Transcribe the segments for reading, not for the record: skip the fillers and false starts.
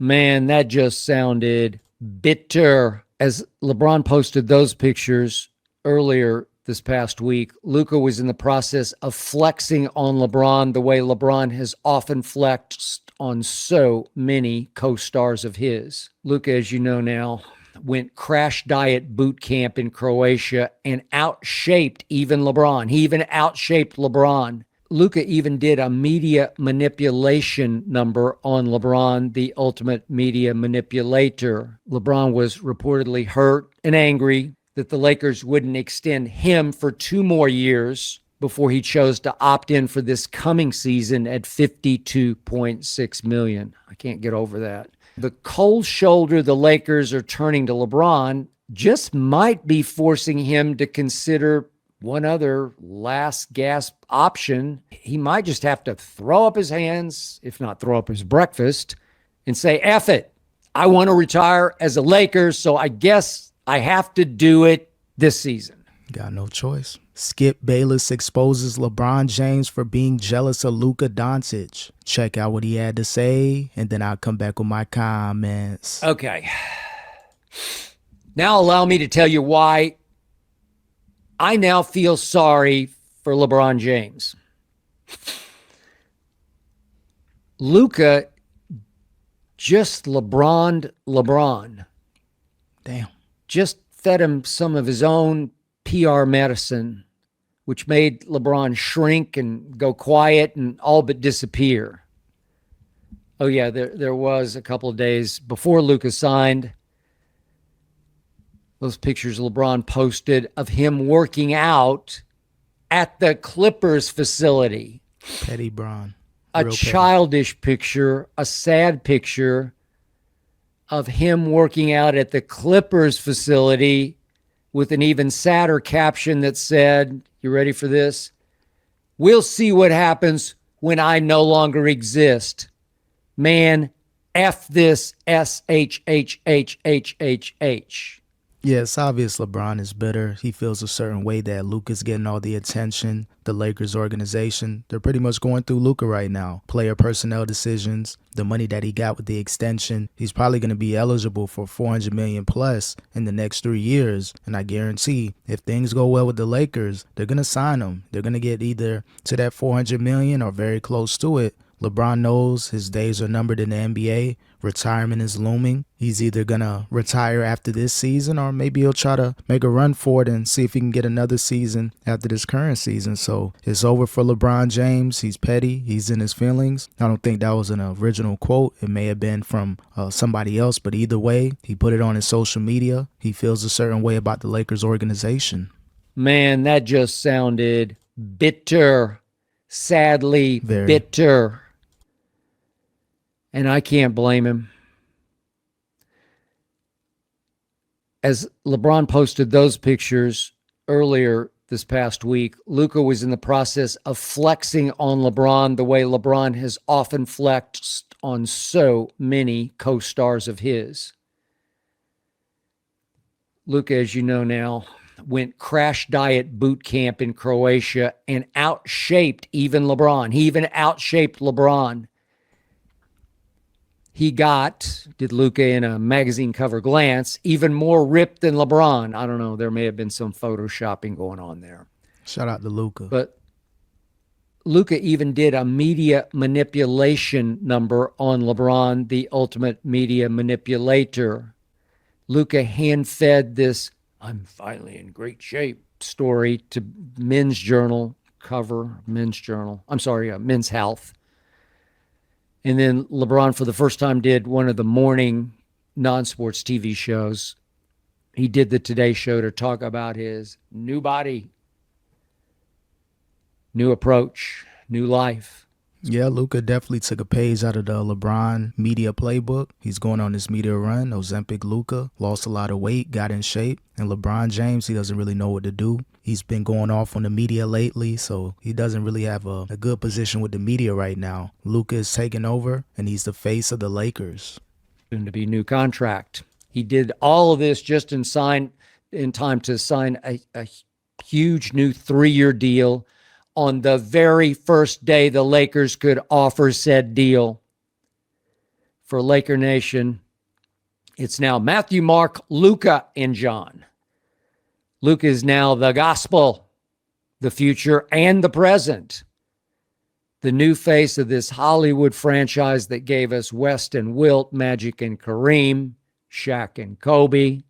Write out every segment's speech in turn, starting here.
Man, that just sounded bitter. As LeBron posted those pictures earlier this past week, Luka was in the process of flexing on LeBron the way LeBron has often flexed on so many co-stars of his. Luka, as you know now, went crash diet boot camp in Croatia and outshaped even LeBron. He even outshaped LeBron. Luka even did a media manipulation number on LeBron, the ultimate media manipulator. LeBron was reportedly hurt and angry that the Lakers wouldn't extend him for 2 more years before he chose to opt in for this coming season at $52.6 million. I can't get over that. The cold shoulder the Lakers are turning to LeBron just might be forcing him to consider one other last gasp option. He might just have to throw up his hands, if not throw up his breakfast, and say, F it. I want to retire as a Lakers, so I guess I have to do it this season. Got no choice. Skip Bayless exposes LeBron James for being jealous of Luka Doncic. Check out what he had to say, and then I'll come back with my comments. Okay. Now allow me to tell you why I now feel sorry for LeBron James. Luka just LeBron. Damn. Just fed him some of his own PR medicine, which made LeBron shrink and go quiet and all but disappear. Oh yeah, there was a couple of days before Luka signed, those pictures LeBron posted of him working out at the Clippers facility. Petty Bron. A childish picture, a sad picture of him working out at the Clippers facility with an even sadder caption that said, you ready for this? We'll see what happens when I no longer exist. Man, F this SHHHHHH. Yeah, it's obvious LeBron is bitter. He feels a certain way that Luka's getting all the attention. The Lakers organization, they're pretty much going through Luka right now. Player personnel decisions, the money that he got with the extension. He's probably going to be eligible for $400 million plus in the next 3 years. And I guarantee if things go well with the Lakers, they're going to sign him. They're going to get either to that $400 million or very close to it. LeBron knows his days are numbered in the NBA. Retirement is looming. He's either going to retire after this season or maybe he'll try to make a run for it and see if he can get another season after this current season. So it's over for LeBron James. He's petty. He's in his feelings. I don't think that was an original quote. It may have been from somebody else, but either way, he put it on his social media. He feels a certain way about the Lakers organization. Man, that just sounded bitter. Sadly, Very. Bitter. And I can't blame him. As LeBron posted those pictures earlier this past week, Luka was in the process of flexing on LeBron the way LeBron has often flexed on so many co-stars of his. Luka, as you know now, went crash diet boot camp in Croatia and outshaped even LeBron. He even outshaped LeBron. He did Luka in a magazine cover glance, even more ripped than LeBron. I don't know. There may have been some photoshopping going on there. Shout out to Luka. But Luka even did a media manipulation number on LeBron, the ultimate media manipulator. Luka hand-fed this I'm finally in great shape story to Men's Journal cover, Men's Health. And then LeBron, for the first time, did one of the morning non-sports TV shows. He did the Today Show to talk about his new body, new approach, new life. Yeah, Luka definitely took a page out of the LeBron media playbook. He's going on this media run. Ozempic Luka lost a lot of weight, got in shape. And LeBron James, he doesn't really know what to do. He's been going off on the media lately, so he doesn't really have a good position with the media right now. Luka is taking over, and he's the face of the Lakers. Soon to be new contract. He did all of this just in time to sign a huge new 3-year deal on the very first day the Lakers could offer said deal for Laker Nation. It's now Matthew, Mark, Luka, and John. Luka is now the gospel, the future, and the present. The new face of this Hollywood franchise that gave us West and Wilt, Magic and Kareem, Shaq and Kobe.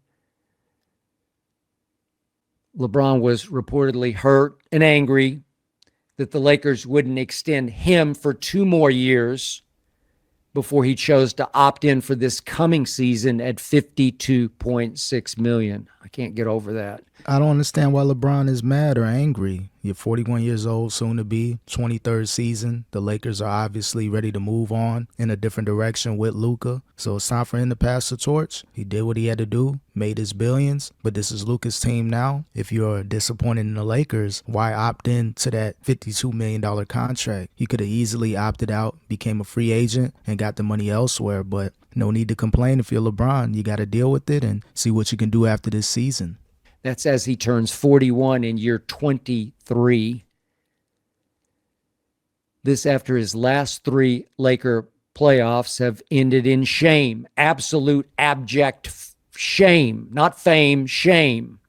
LeBron was reportedly hurt and angry that the Lakers wouldn't extend him for 2 more years before he chose to opt in for this coming season at $52.6 million. I can't get over that. I don't understand why LeBron is mad or angry. You're 41 years old, soon to be, 23rd season. The Lakers are obviously ready to move on in a different direction with Luka. So it's time for him to pass the torch. He did what he had to do, made his billions, but this is Luka's team now. If you're disappointed in the Lakers, why opt in to that $52 million contract? He could have easily opted out, became a free agent, and got the money elsewhere, but no need to complain if you're LeBron. You got to deal with it and see what you can do after this season. That's as he turns 41 in year 23. This after his last 3 Laker playoffs have ended in shame. Absolute abject shame. Not fame, shame.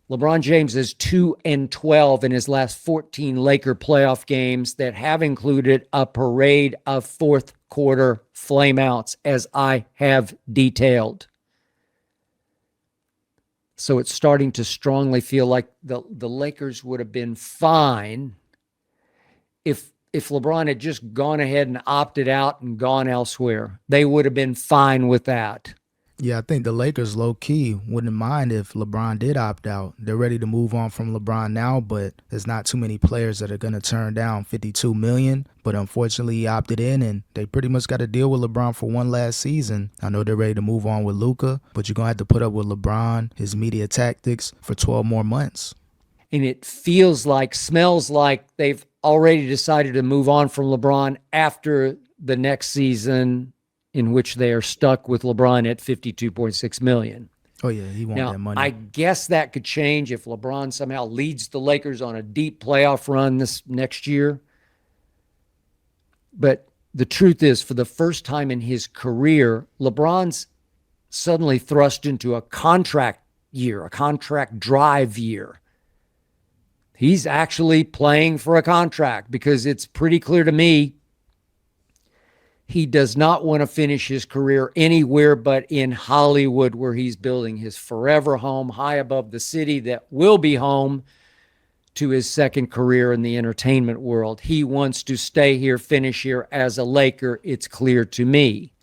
LeBron James is 2-12 in his last 14 Laker playoff games that have included a parade of fourth quarter flameouts, as I have detailed. So it's starting to strongly feel like the Lakers would have been fine if LeBron had just gone ahead and opted out and gone elsewhere. They would have been fine with that. Yeah, I think the Lakers low-key wouldn't mind if LeBron did opt out. They're ready to move on from LeBron now, but there's not too many players that are going to turn down $52 million. But unfortunately, he opted in, and they pretty much got to deal with LeBron for one last season. I know they're ready to move on with Luka, but you're going to have to put up with LeBron, his media tactics, for 12 more months. And it feels like, smells like they've already decided to move on from LeBron after the next season, in which they are stuck with LeBron at $52.6 million. Oh, yeah, he wants that money. I guess that could change if LeBron somehow leads the Lakers on a deep playoff run this next year. But the truth is, for the first time in his career, LeBron's suddenly thrust into a contract year, a contract drive year. He's actually playing for a contract because it's pretty clear to me he does not want to finish his career anywhere but in Hollywood, where he's building his forever home high above the city that will be home to his second career in the entertainment world. He wants to stay here, finish here as a Laker. It's clear to me.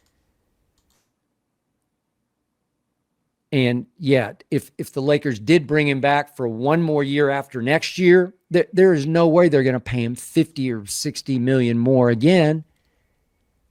And yet, if the Lakers did bring him back for 1 more year after next year, there is no way they're going to pay him 50 or 60 million more again.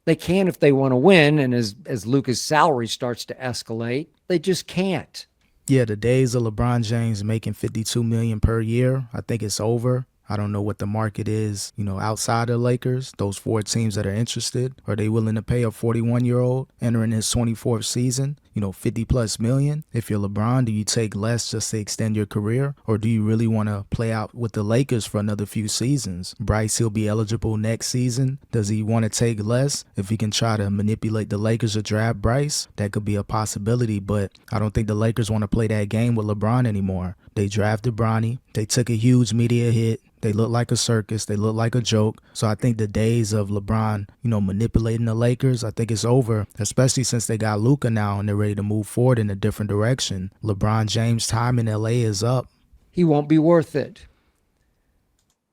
They can if they want to win, and as Luka's salary starts to escalate, they just can't. Yeah, the days of LeBron James making $52 million per year, I think it's over. I don't know what the market is, outside of the Lakers, those 4 teams that are interested. Are they willing to pay a 41-year-old entering his 24th season, $50+ million? If you're LeBron, do you take less just to extend your career? Or do you really want to play out with the Lakers for another few seasons? Bryce, he'll be eligible next season. Does he want to take less? If he can try to manipulate the Lakers to draft Bryce, that could be a possibility. But I don't think the Lakers want to play that game with LeBron anymore. They drafted Bronny. They took a huge media hit. They look like a circus. They look like a joke. So I think the days of LeBron, manipulating the Lakers, I think it's over, especially since they got Luka now and they're ready to move forward in a different direction. LeBron James' time in LA is up. He won't be worth it.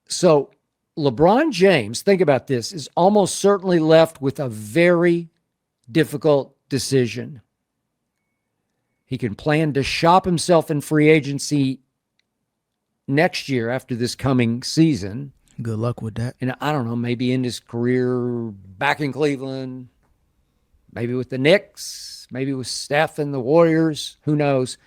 So LeBron James, think about this, is almost certainly left with a very difficult decision. He can plan to shop himself in free agency next year after this coming season. Good luck with that. And I don't know, maybe end his career back in Cleveland, maybe with the Knicks, maybe with Steph and the Warriors, who knows.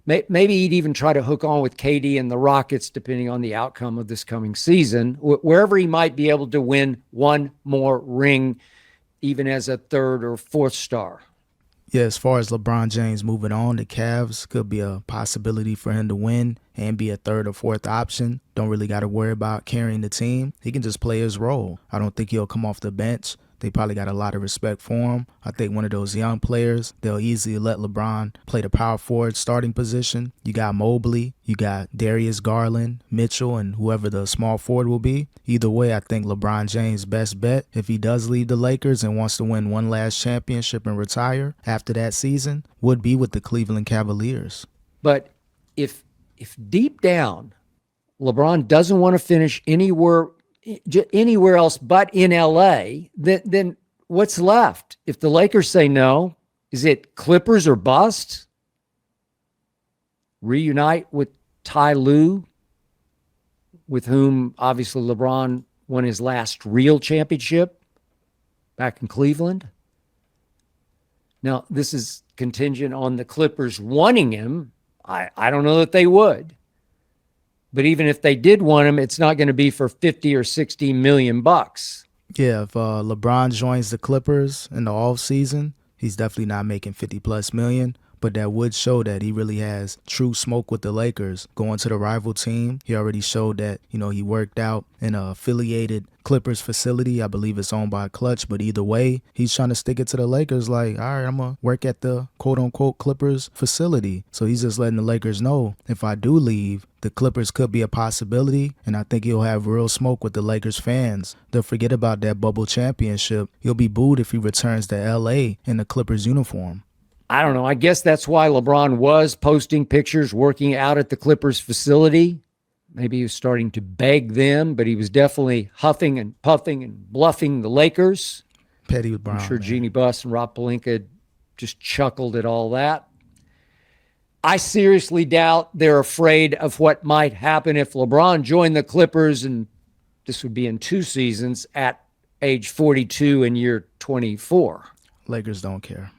Maybe he'd even try to hook on with KD and the Rockets, depending on the outcome of this coming season, wherever he might be able to win 1 more ring, even as a 3rd or 4th star. Yeah, as far as LeBron James moving on, the Cavs could be a possibility for him to win and be a 3rd or 4th option. Don't really got to worry about carrying the team. He can just play his role. I don't think he'll come off the bench. They probably got a lot of respect for him. I think one of those young players, they'll easily let LeBron play the power forward starting position. You got Mobley, you got Darius Garland, Mitchell, and whoever the small forward will be. Either way, I think LeBron James' best bet, if he does leave the Lakers and wants to win one last championship and retire after that season, would be with the Cleveland Cavaliers. But if deep down LeBron doesn't want to finish anywhere else but in LA, then what's left? If the Lakers say no, is it Clippers or bust? Reunite with Ty Lue, with whom obviously LeBron won his last real championship back in Cleveland. Now, this is contingent on the Clippers wanting him. I don't know that they would. But even if they did want him, it's not going to be for 50 or 60 million bucks. Yeah, if LeBron joins the Clippers in the offseason, he's definitely not making 50 plus million. But that would show that he really has true smoke with the Lakers. Going to the rival team, he already showed that, he worked out in an affiliated Clippers facility. I believe it's owned by Clutch, but either way, he's trying to stick it to the Lakers like, all right, I'm going to work at the quote-unquote Clippers facility. So he's just letting the Lakers know, if I do leave, the Clippers could be a possibility, and I think he'll have real smoke with the Lakers fans. They'll forget about that bubble championship. He'll be booed if he returns to L.A. in the Clippers uniform. I don't know. I guess that's why LeBron was posting pictures working out at the Clippers facility. Maybe he was starting to beg them, but he was definitely huffing and puffing and bluffing the Lakers. Petty with Brown. I'm sure man. Jeannie Buss and Rob Pelinka just chuckled at all that. I seriously doubt they're afraid of what might happen if LeBron joined the Clippers, and this would be in 2 seasons, at age 42 in year 24. Lakers don't care.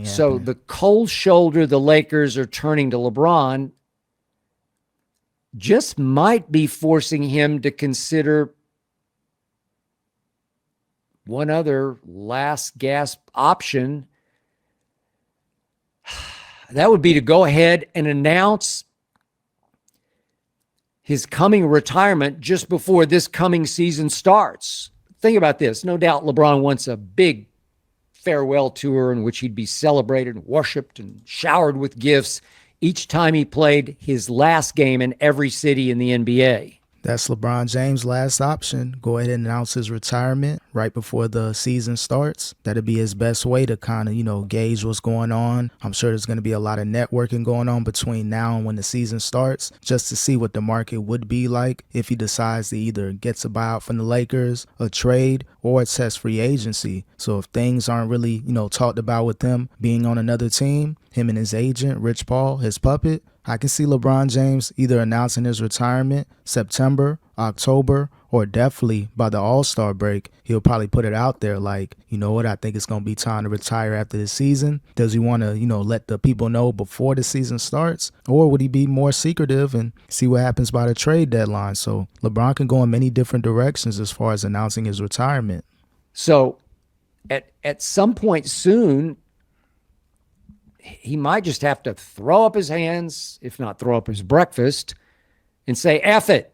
So the cold shoulder the Lakers are turning to LeBron just might be forcing him to consider one other last gasp option. That would be to go ahead and announce his coming retirement just before this coming season starts. Think about this. No doubt LeBron wants a big farewell tour in which he'd be celebrated and worshipped and showered with gifts each time he played his last game in every city in the NBA. That's LeBron James' last option. Go ahead and announce his retirement right before the season starts. That'd be his best way to kind of, gauge what's going on. I'm sure there's going to be a lot of networking going on between now and when the season starts, just to see what the market would be like if he decides to either get a buyout from the Lakers, a trade, or test free agency. So if things aren't really, talked about with him being on another team, him and his agent, Rich Paul, his puppet, I can see LeBron James either announcing his retirement September, October, or definitely by the All-Star break. He'll probably put it out there like, you know what, I think it's going to be time to retire after the season. Does he want to, let the people know before the season starts? Or would he be more secretive and see what happens by the trade deadline? So LeBron can go in many different directions as far as announcing his retirement. So at some point soon, he might just have to throw up his hands, if not throw up his breakfast, and say, F it.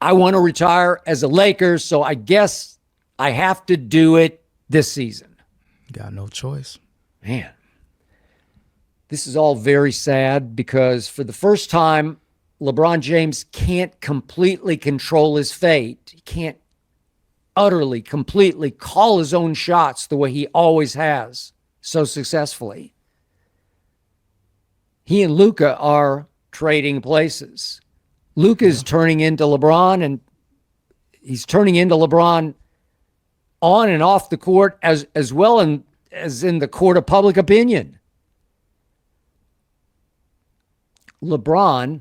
I want to retire as a Laker, so I guess I have to do it this season. Got no choice. Man, this is all very sad because for the first time, LeBron James can't completely control his fate. He can't utterly, completely call his own shots the way he always has so successfully. He and Luka are trading places. Luka is turning into LeBron, and he's turning into LeBron on and off the court as well as in the court of public opinion. LeBron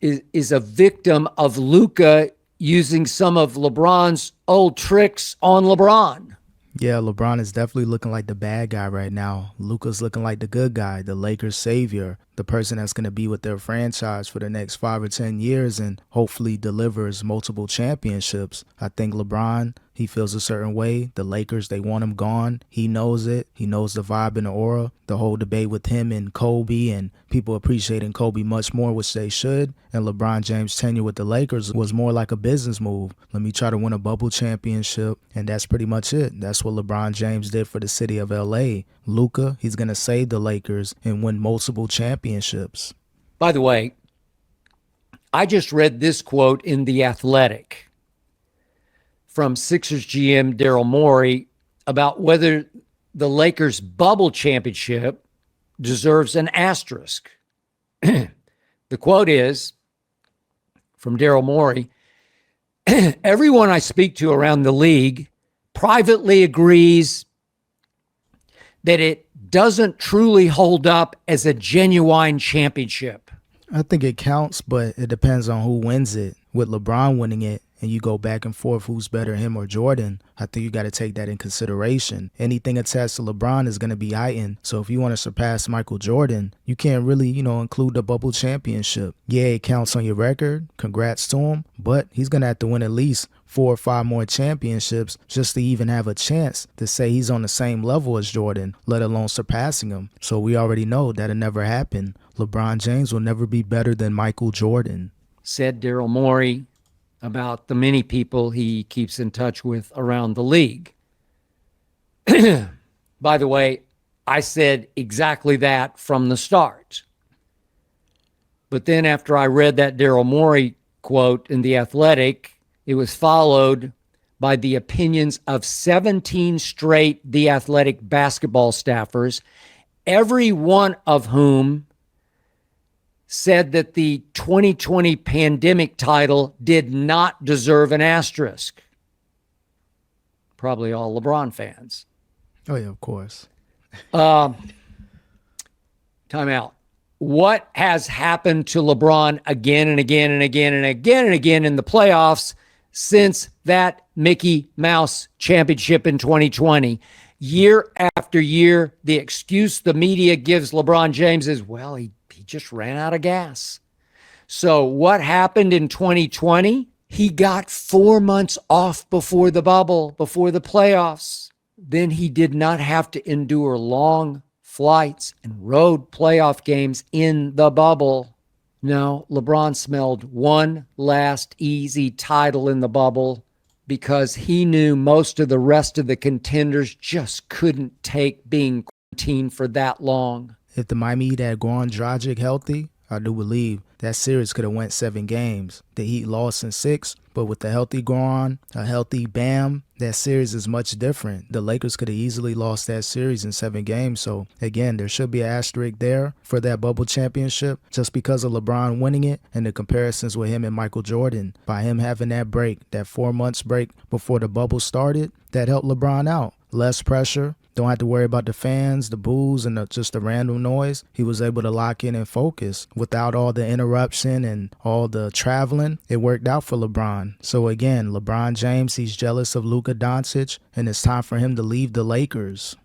is a victim of Luka using some of LeBron's old tricks on LeBron. Yeah, LeBron is definitely looking like the bad guy right now. Luka's looking like the good guy, the Lakers' savior, the person that's going to be with their franchise for the next 5 or 10 years and hopefully delivers multiple championships. I think LeBron, he feels a certain way. The Lakers, they want him gone. He knows it. He knows the vibe and the aura. The whole debate with him and Kobe and people appreciating Kobe much more, which they should. And LeBron James' tenure with the Lakers was more like a business move. Let me try to win a bubble championship. And that's pretty much it. That's what LeBron James did for the city of LA. Luka, he's going to save the Lakers and win multiple championships. By the way, I just read this quote in The Athletic from Sixers GM Daryl Morey about whether the Lakers bubble championship deserves an asterisk. The quote is from Daryl Morey: everyone I speak to around the league privately agrees that it doesn't truly hold up as a genuine championship. I think it counts, but it depends on who wins it. With LeBron winning it, and you go back and forth who's better, him or Jordan, I think you got to take that in consideration. Anything attached to LeBron is going to be heightened. So if you want to surpass Michael Jordan, you can't really, include the bubble championship. Yeah, it counts on your record. Congrats to him. But he's going to have to win at least 4 or 5 more championships just to even have a chance to say he's on the same level as Jordan, let alone surpassing him. So we already know that'll never happen. LeBron James will never be better than Michael Jordan. Said Daryl Morey about the many people he keeps in touch with around the league. By the way, I said exactly that from the start. But then after I read that Daryl Morey quote in The Athletic, it was followed by the opinions of 17 straight The Athletic basketball staffers, every one of whom said that the 2020 pandemic title did not deserve an asterisk. Probably all LeBron fans. Oh, yeah, of course. Time out. What has happened to LeBron again and again and again and again and again in the playoffs since that Mickey Mouse championship in 2020? Year after year, the excuse the media gives LeBron James is, well, he just ran out of gas. So what happened in 2020? He got 4 months off before the bubble, before the playoffs. Then he did not have to endure long flights and road playoff games in the bubble. No, LeBron smelled one last easy title in the bubble because he knew most of the rest of the contenders just couldn't take being quarantined for that long. If the Miami Heat had Goran Dragic healthy, I do believe that series could have went 7 games. The Heat lost in 6, but with a healthy Goran, a healthy Bam, that series is much different. The Lakers could have easily lost that series in 7 games. So again, there should be an asterisk there for that bubble championship just because of LeBron winning it and the comparisons with him and Michael Jordan. By him having that break, that 4 months break before the bubble started, that helped LeBron out. Less pressure. Don't have to worry about the fans, the boos, and just the random noise. He was able to lock in and focus without all the interruption and all the traveling. It worked out for LeBron. So again, LeBron James, he's jealous of Luka Doncic, and it's time for him to leave the Lakers.